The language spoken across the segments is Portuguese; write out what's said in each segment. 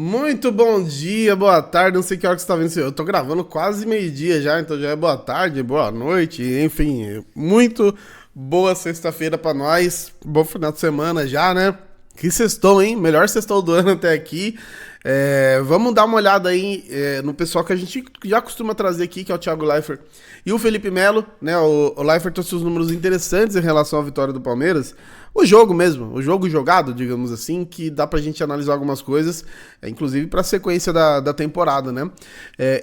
Muito bom dia, boa tarde, não sei que hora que você tá vendo isso. Eu tô gravando quase meio-dia já, então já é boa tarde, boa noite, enfim, muito boa sexta-feira pra nós, bom final de semana já, né? Que sextou, hein? Melhor sextou do ano até aqui. Vamos dar uma olhada aí no pessoal que a gente já costuma trazer aqui, que é o Thiago Leifert e o Felipe Melo, né? O Leifert trouxe os números interessantes em relação à vitória do Palmeiras. O jogo mesmo, o jogo jogado, digamos assim, que dá pra gente analisar algumas coisas, inclusive pra sequência da temporada, né?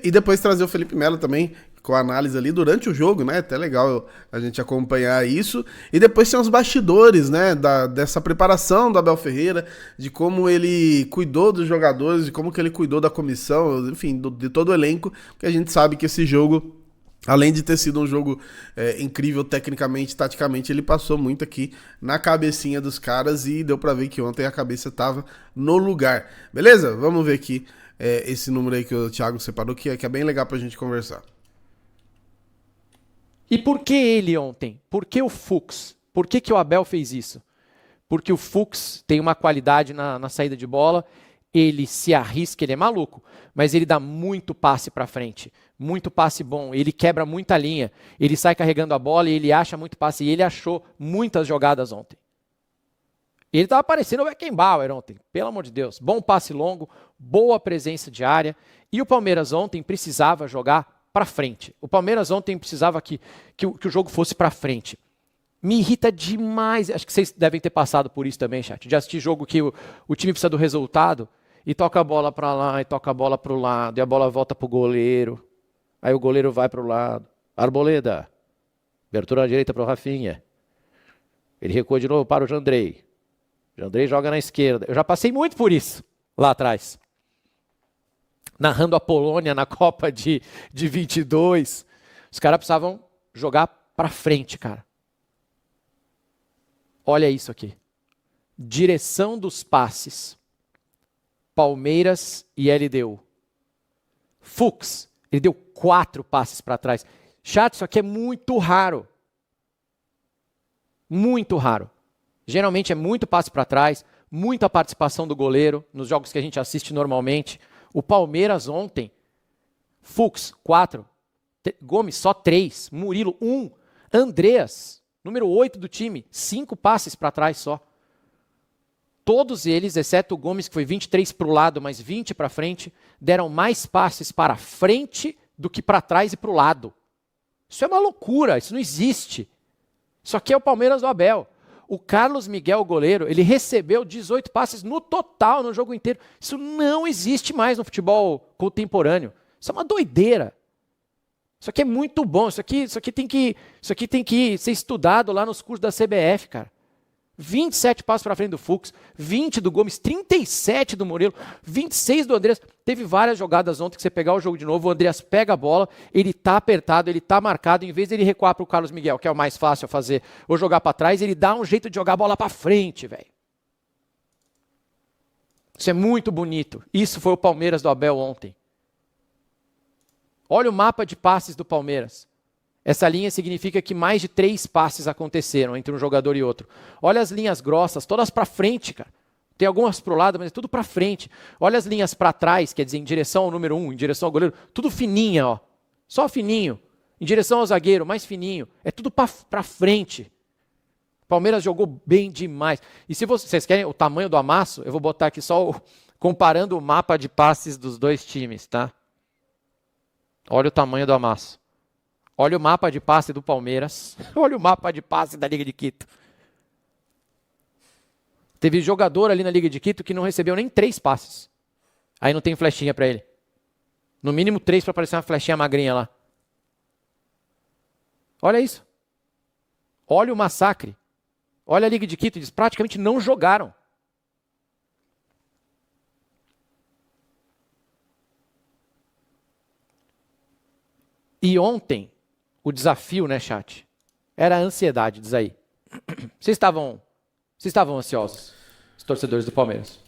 E depois trazer o Felipe Melo também, com a análise ali durante o jogo, né? Até legal a gente acompanhar isso. E depois tem os bastidores, né? Dessa preparação do Abel Ferreira, de como ele cuidou dos jogadores, de como que ele cuidou da comissão, enfim, de todo o elenco, porque a gente sabe que esse jogo, além de ter sido um jogo incrível tecnicamente, taticamente, ele passou muito aqui na cabecinha dos caras e deu pra ver que ontem a cabeça tava no lugar. Beleza? Vamos ver aqui esse número aí que o Thiago separou, que é bem legal pra gente conversar. E por que ele ontem? Por que o Fux? Por que o Abel fez isso? Porque o Fux tem uma qualidade na saída de bola, ele se arrisca, ele é maluco, mas ele dá muito passe para frente, muito passe bom, ele quebra muita linha, ele sai carregando a bola e ele acha muito passe, e ele achou muitas jogadas ontem. Ele estava parecendo o Beckenbauer ontem, pelo amor de Deus. Bom passe longo, boa presença de área, e o Palmeiras ontem precisava jogar para frente. O Palmeiras ontem precisava que o jogo fosse para frente. Me irrita demais, acho que vocês devem ter passado por isso também, chat, de assistir jogo que o time precisa do resultado e toca a bola para lá e toca a bola para o lado e a bola volta para o goleiro. Aí o goleiro vai para o lado. Arboleda, abertura à direita para o Rafinha. Ele recua de novo para o Jandrei. Jandrei joga na esquerda. Eu já passei muito por isso lá atrás. Narrando a Polônia na Copa de 22. Os caras precisavam jogar para frente, cara. Olha isso aqui. Direção dos passes. Palmeiras e LDU. Fux, ele deu 4 passes para trás. Chat, isso aqui é muito raro. Muito raro. Geralmente é muito passe para trás, muita participação do goleiro nos jogos que a gente assiste normalmente. O Palmeiras ontem, Fux, 4, Gomes, só 3, Murilo, 1, Andreas, número 8 do time, 5 passes para trás só. Todos eles, exceto o Gomes, que foi 23 para o lado, mas 20 para frente, deram mais passes para frente do que para trás e para o lado. Isso é uma loucura, isso não existe. Isso aqui é o Palmeiras do Abel. O Carlos Miguel, o goleiro, ele recebeu 18 passes no total no jogo inteiro. Isso não existe mais no futebol contemporâneo. Isso é uma doideira. Isso aqui é muito bom. Isso aqui tem que ser estudado lá nos cursos da CBF, cara. 27 passos para frente do Fux, 20 do Gomes, 37 do Murilo, 26 do Andreas. Teve várias jogadas ontem que você pegar o jogo de novo, o Andreas pega a bola, ele tá apertado, ele tá marcado, em vez dele recuar para o Carlos Miguel, que é o mais fácil a fazer, ou jogar para trás, ele dá um jeito de jogar a bola para frente, velho. Isso é muito bonito. Isso foi o Palmeiras do Abel ontem. Olha o mapa de passes do Palmeiras. Essa linha significa que mais de 3 passes aconteceram entre um jogador e outro. Olha as linhas grossas, todas para frente, cara. Tem algumas para o lado, mas é tudo para frente. Olha as linhas para trás, quer dizer, em direção ao número 1, em direção ao goleiro, tudo fininha, ó. Só fininho. Em direção ao zagueiro, mais fininho. É tudo para frente. O Palmeiras jogou bem demais. E se vocês querem o tamanho do amasso, eu vou botar aqui só comparando o mapa de passes dos dois times, tá? Olha o tamanho do amasso. Olha o mapa de passe do Palmeiras. Olha o mapa de passe da Liga de Quito. Teve jogador ali na Liga de Quito que não recebeu nem 3 passes. Aí não tem flechinha para ele. No mínimo 3 para aparecer uma flechinha magrinha lá. Olha isso. Olha o massacre. Olha a Liga de Quito. Eles praticamente não jogaram. E ontem, o desafio, né, chat? Era a ansiedade, diz aí. Vocês estavam ansiosos, os torcedores do Palmeiras?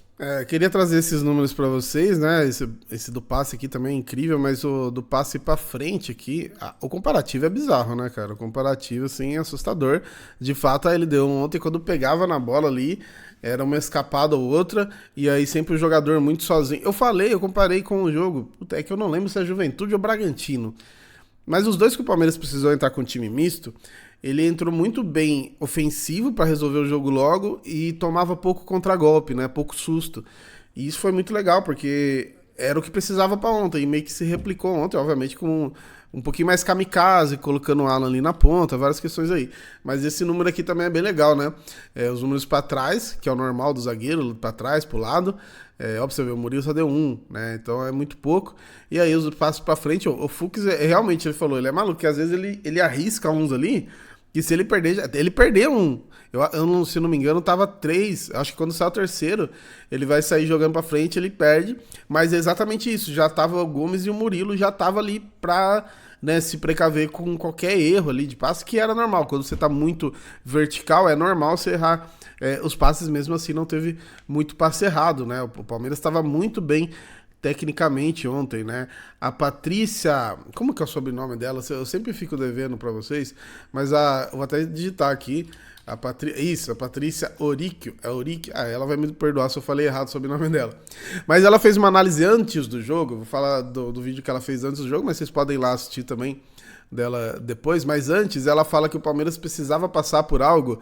Queria trazer esses números para vocês, né? Esse do passe aqui também é incrível, mas o do passe para frente aqui, o comparativo é bizarro, né, cara? O comparativo, assim, é assustador. De fato, a LDU ontem, quando pegava na bola ali, era uma escapada ou outra, e aí sempre o jogador muito sozinho. Eu comparei com o jogo, é que eu não lembro se é Juventude ou Bragantino, mas os dois que o Palmeiras precisou entrar com time misto, ele entrou muito bem ofensivo para resolver o jogo logo e tomava pouco contragolpe, né? Pouco susto. E isso foi muito legal, porque era o que precisava para ontem, e meio que se replicou ontem, obviamente com um pouquinho mais kamikaze, colocando o Alan ali na ponta, várias questões aí. Mas esse número aqui também é bem legal, né? Os números para trás, que é o normal do zagueiro, para trás, pro lado. Óbvio, você vê, o Murilo só deu 1, né? Então é muito pouco. E aí os passos para frente, o Fux, realmente, ele falou, ele é maluco, que às vezes ele arrisca uns ali, que se ele perder, ele perdeu um. Eu não, se não me engano, tava 3. Acho que quando sai o terceiro, ele vai sair jogando pra frente, ele perde. Mas é exatamente isso. Já tava o Gomes e o Murilo já tava ali pra, né, se precaver com qualquer erro ali de passe, que era normal. Quando você tá muito vertical, é normal você errar os passes, mesmo assim não teve muito passe errado, né? O Palmeiras estava muito bem tecnicamente ontem, né? A Patrícia, como que é o sobrenome dela? Eu sempre fico devendo pra vocês, mas vou até digitar aqui. A Patrícia Oríquio. É Oríquio? Ela vai me perdoar se eu falei errado sobre o nome dela. Mas ela fez uma análise antes do jogo. Vou falar do vídeo que ela fez antes do jogo, mas vocês podem ir lá assistir também dela depois. Mas antes, ela fala que o Palmeiras precisava passar por algo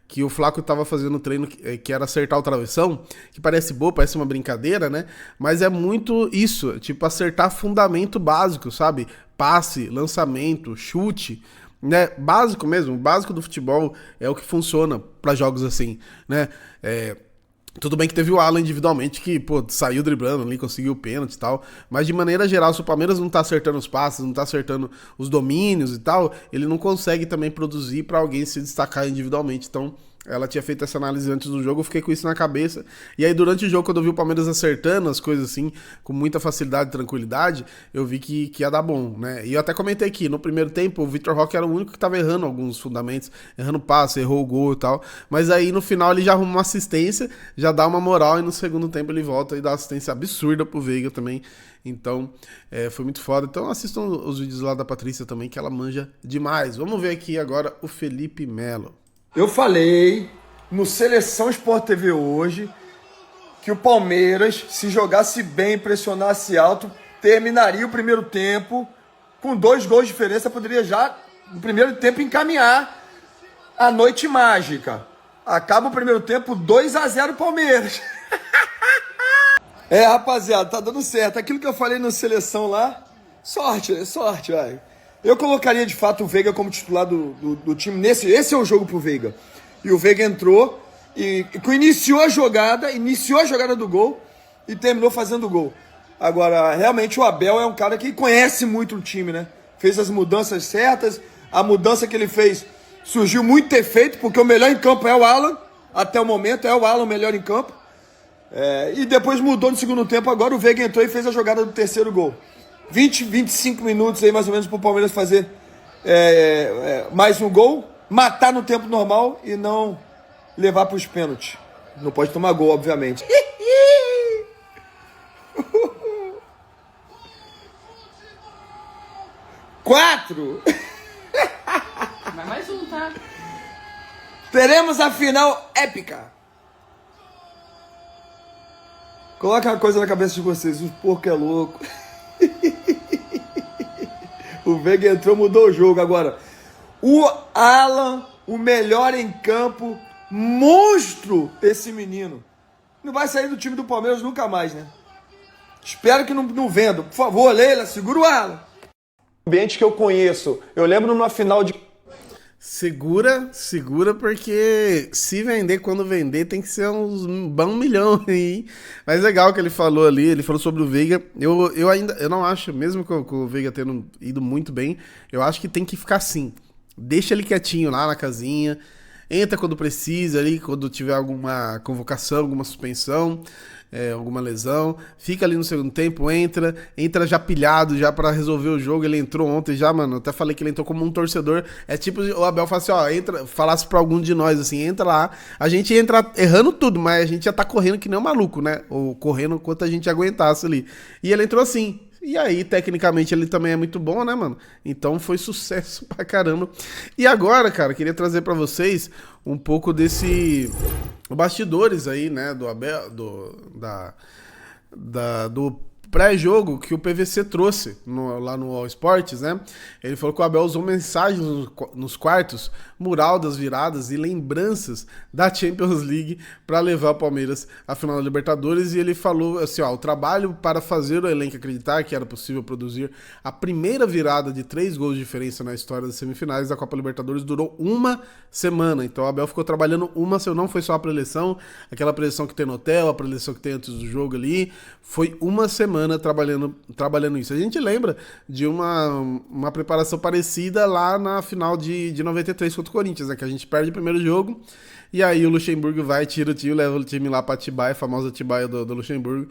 que o Flaco estava fazendo no treino, que era acertar o travessão, que parece boa, parece uma brincadeira, né? Mas é muito isso, tipo, acertar fundamento básico, sabe? Passe, lançamento, chute, né? Básico mesmo, o básico do futebol é o que funciona para jogos assim, né? Tudo bem que teve o Alan individualmente que, pô, saiu driblando ali, conseguiu o pênalti e tal, mas de maneira geral, se o Palmeiras não tá acertando os passes, não tá acertando os domínios e tal, ele não consegue também produzir pra alguém se destacar individualmente. Então, ela tinha feito essa análise antes do jogo, eu fiquei com isso na cabeça. E aí, durante o jogo, quando eu vi o Palmeiras acertando as coisas assim, com muita facilidade e tranquilidade, eu vi que ia dar bom, né? E eu até comentei aqui, no primeiro tempo, o Vitor Roque era o único que tava errando alguns fundamentos, errando passe, errou o gol e tal. Mas aí, no final, ele já arruma uma assistência, já dá uma moral, e no segundo tempo ele volta e dá assistência absurda pro Veiga também. Então, foi muito foda. Então, assistam os vídeos lá da Patrícia também, que ela manja demais. Vamos ver aqui agora o Felipe Melo. Eu falei no Seleção Sport TV hoje que o Palmeiras, se jogasse bem, pressionasse alto, terminaria o primeiro tempo com 2 gols de diferença, poderia já, no primeiro tempo, encaminhar a noite mágica. Acaba o primeiro tempo 2-0 Palmeiras. Rapaziada, tá dando certo. Aquilo que eu falei no Seleção lá, sorte, velho. Eu colocaria, de fato, o Veiga como titular do time. Esse é o jogo pro Veiga. E o Veiga entrou e iniciou a jogada do gol e terminou fazendo o gol. Agora, realmente, o Abel é um cara que conhece muito o time, né? Fez as mudanças certas. A mudança que ele fez surgiu muito efeito, porque o melhor em campo é o Alan. Até o momento, é o Alan o melhor em campo. E depois mudou no segundo tempo. Agora o Veiga entrou e fez a jogada do terceiro gol. 25 minutos aí mais ou menos pro Palmeiras fazer mais um gol, matar no tempo normal e não levar pros pênaltis. Não pode tomar gol, obviamente. 4! Vai mais um, tá? Teremos a final épica. Coloca uma coisa na cabeça de vocês, o porco é louco. O Veiga entrou, mudou o jogo. Agora, o Alan, o melhor em campo, monstro esse menino. Não vai sair do time do Palmeiras nunca mais, né? Espero que não venda. Por favor, Leila, segura o Alan. Ambiente que eu conheço. Eu lembro numa final de... Segura, porque se vender, quando vender, tem que ser uns bom milhão aí. Mas legal que ele falou ali, ele falou sobre o Veiga. Eu não acho, mesmo com o Veiga tendo ido muito bem, eu acho que tem que ficar assim. Deixa ele quietinho lá na casinha, entra quando precisa ali, quando tiver alguma convocação, alguma suspensão, alguma lesão, fica ali no segundo tempo, entra já pilhado, já pra resolver o jogo. Ele entrou ontem já, mano, eu até falei que ele entrou como um torcedor. É tipo o Abel fala assim, ó, falasse pra algum de nós assim, entra lá, a gente entra errando tudo, mas a gente já tá correndo que nem um maluco, né, ou correndo quanto a gente aguentasse ali. E ele entrou assim, E aí, tecnicamente, ele também é muito bom, né, mano? Então foi sucesso pra caramba. E agora, cara, queria trazer pra vocês um pouco desse bastidores aí, né, do Abel, do pré-jogo que o PVC trouxe lá no All Sports, né? Ele falou que o Abel usou mensagens nos quartos, mural das viradas e lembranças da Champions League para levar o Palmeiras à final da Libertadores, e ele falou assim, ó, o trabalho para fazer o elenco acreditar que era possível produzir a primeira virada de 3 gols de diferença na história das semifinais da Copa Libertadores durou uma semana. Então o Abel ficou trabalhando uma semana, não foi só a preleção, aquela preleção que tem no hotel, a preleção que tem antes do jogo ali, foi uma semana trabalhando isso. A gente lembra de uma preparação parecida lá na final de 93 contra o Corinthians, né? Que a gente perde o primeiro jogo e aí o Luxemburgo vai, tira o time, leva o time lá pra Atibaia, a famosa Atibaia do Luxemburgo,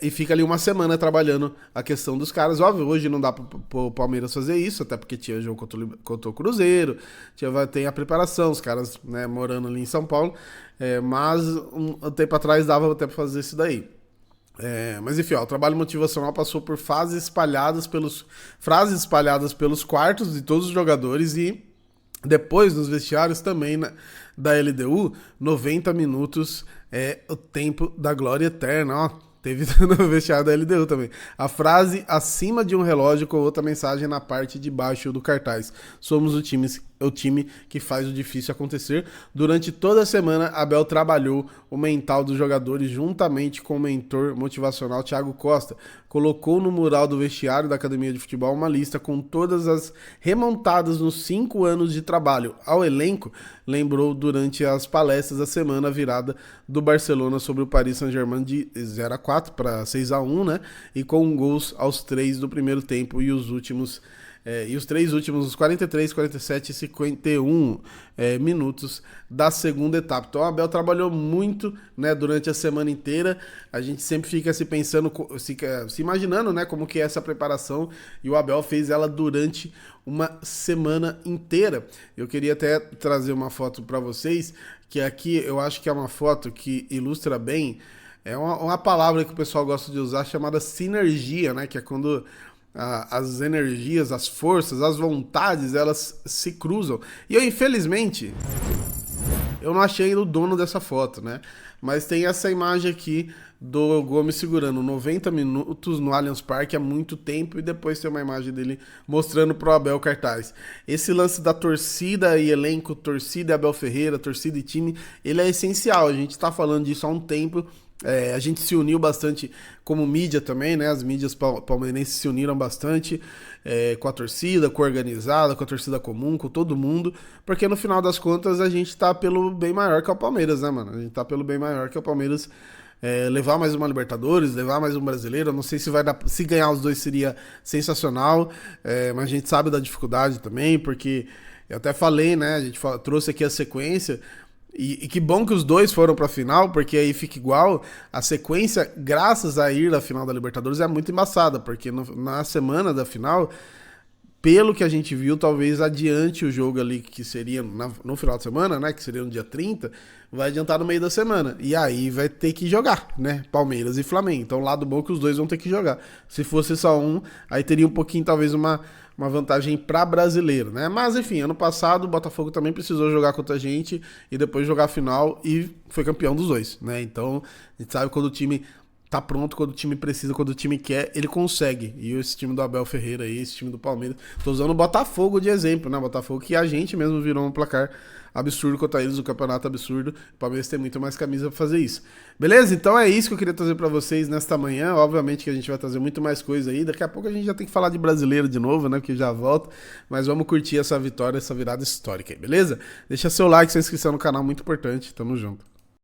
e fica ali uma semana trabalhando a questão dos caras. Óbvio, hoje não dá pro Palmeiras fazer isso, até porque tinha jogo contra o Cruzeiro, tem a preparação, os caras, né, morando ali em São Paulo, mas um tempo atrás dava até pra fazer isso daí. Mas enfim, ó, o trabalho motivacional passou por frases espalhadas pelos quartos de todos os jogadores e depois nos vestiários também da LDU. 90 minutos é o tempo da glória eterna, ó. Teve no vestiário da LDU também. A frase acima de um relógio com outra mensagem na parte de baixo do cartaz. Somos o time que faz o difícil acontecer. Durante toda a semana, Abel trabalhou o mental dos jogadores juntamente com o mentor motivacional Thiago Costa. Colocou no mural do vestiário da Academia de Futebol uma lista com todas as remontadas nos 5 anos de trabalho. Ao elenco, lembrou durante as palestras da semana virada do Barcelona sobre o Paris Saint-Germain de 0-4 para 6-1, né? E com gols aos 3 do primeiro tempo e os três últimos, os 43, 47 e 51 minutos da segunda etapa. Então o Abel trabalhou muito, né, durante a semana inteira. A gente sempre fica se pensando, se imaginando, né, como que é essa preparação, e o Abel fez ela durante uma semana inteira. Eu queria até trazer uma foto para vocês, que aqui eu acho que é uma foto que ilustra bem, é uma palavra que o pessoal gosta de usar chamada sinergia, né, que é quando as energias, as forças, as vontades, elas se cruzam. E eu, infelizmente, eu não achei o dono dessa foto, né? Mas tem essa imagem aqui do Gomes segurando 90 minutos no Allianz Parque há muito tempo, e depois tem uma imagem dele mostrando pro Abel cartaz. Esse lance da torcida e elenco, torcida e Abel Ferreira, torcida e time, ele é essencial. A gente tá falando disso há um tempo. A gente se uniu bastante como mídia também, né? As mídias palmeirenses se uniram bastante com a torcida, com a organizada, com a torcida comum, com todo mundo, porque no final das contas a gente tá pelo bem maior que é o Palmeiras, né, mano? A gente tá pelo bem maior que é o Palmeiras, levar mais uma Libertadores, levar mais um Brasileiro. Eu não sei se vai dar, se ganhar os dois seria sensacional, mas a gente sabe da dificuldade também, porque eu até falei, né? A gente trouxe aqui a sequência. E que bom que os dois foram pra final, porque aí fica igual. A sequência, graças a ir à final da Libertadores, é muito embaçada, porque na semana da final, pelo que a gente viu, talvez adiante o jogo ali, que seria no final de semana, né, que seria no dia 30, vai adiantar no meio da semana. E aí vai ter que jogar, né, Palmeiras e Flamengo. Então, lado bom que os dois vão ter que jogar. Se fosse só um, aí teria um pouquinho, talvez, uma vantagem para brasileiro, né? Mas enfim, ano passado o Botafogo também precisou jogar contra a gente e depois jogar a final e foi campeão dos dois, né? Então a gente sabe quando o time tá pronto, quando o time precisa, quando o time quer, ele consegue. E esse time do Abel Ferreira aí, esse time do Palmeiras, tô usando o Botafogo de exemplo, né? Botafogo que a gente mesmo virou um placar absurdo contra eles, o campeonato absurdo. O Palmeiras tem muito mais camisa pra fazer isso. Beleza? Então é isso que eu queria trazer pra vocês nesta manhã. Obviamente que a gente vai trazer muito mais coisa aí. Daqui a pouco a gente já tem que falar de brasileiro de novo, né? Porque já volta. Mas vamos curtir essa vitória, essa virada histórica aí, beleza? Deixa seu like, sua inscrição no canal, muito importante. Tamo junto.